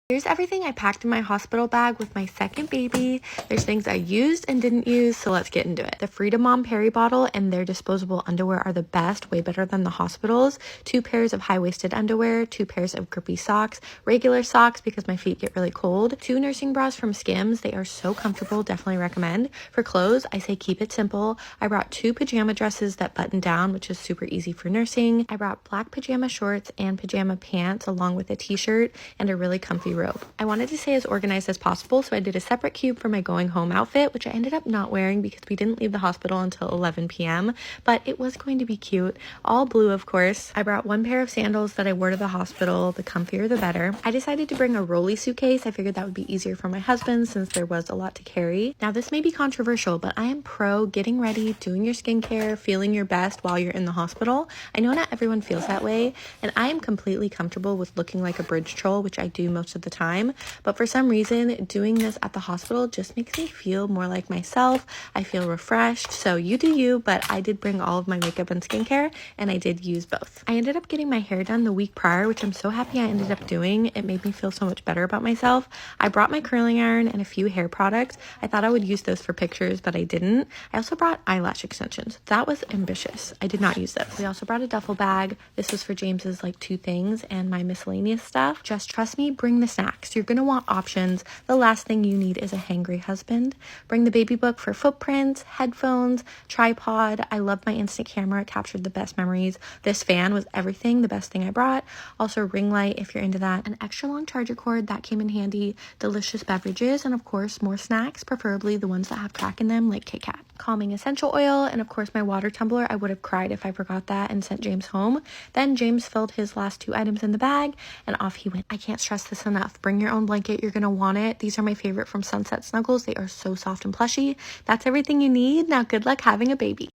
Here's everything I packed in my hospital bag with my second baby. There's things I used and didn't use, so let's get into it. The Freedom Mom Perry bottle and their disposable underwear are the best, way better than the hospitals. 2 pairs of high-waisted underwear, 2 pairs of grippy socks, regular socks because my feet get really cold, 2 nursing bras from Skims. They are so comfortable, definitely recommend. For clothes, I say keep it simple. I brought 2 pajama dresses that button down, which is super easy for nursing. I brought black pajama shorts and pajama pants along with a t-shirt and a really comfy robe. I wanted to stay as organized as possible, so I did a separate cube for my going home outfit, which I ended up not wearing because we didn't leave the hospital until 11 p.m., but it was going to be cute. All blue, of course. I brought 1 pair of sandals that I wore to the hospital. The comfier, the better. I decided to bring a rolly suitcase. I figured that would be easier for my husband since there was a lot to carry. Now, this may be controversial, but I am pro getting ready, doing your skincare, feeling your best while you're in the hospital. I know not everyone feels that way, and I am completely comfortable with looking like a bridge troll, which I do most of the time. But for some reason, doing this at the hospital just makes me feel more like myself. I feel refreshed. So you do you, but I did bring all of my makeup and skincare, and I did use both. I ended up getting my hair done the week prior, which I'm so happy I ended up doing. It made me feel so much better about myself. I brought my curling iron and a few hair products. I thought I would use those for pictures, but I didn't. I also brought eyelash extensions. That was ambitious. I did not use those. We also brought a duffel bag. This was for James's 2 things and my miscellaneous stuff. Just trust me, bring the snacks. You're going to want options. The last thing you need is a hangry husband. Bring the baby book for footprints, headphones, tripod. I love my instant camera. It captured the best memories. This fan was everything, the best thing I brought. Also ring light if you're into that. An extra long charger cord that came in handy. Delicious beverages, and of course more snacks, preferably the ones that have crack in them like Kit Kat. Calming essential oil, and of course my water tumbler. I would have cried if I forgot that and sent James home. Then James filled his last 2 items in the bag and off he went. I can't stress this enough. Bring your own blanket. You're going to want it. These are my favorite from Sunset Snuggles. They are so soft and plushy. That's everything you need. Now good luck having a baby.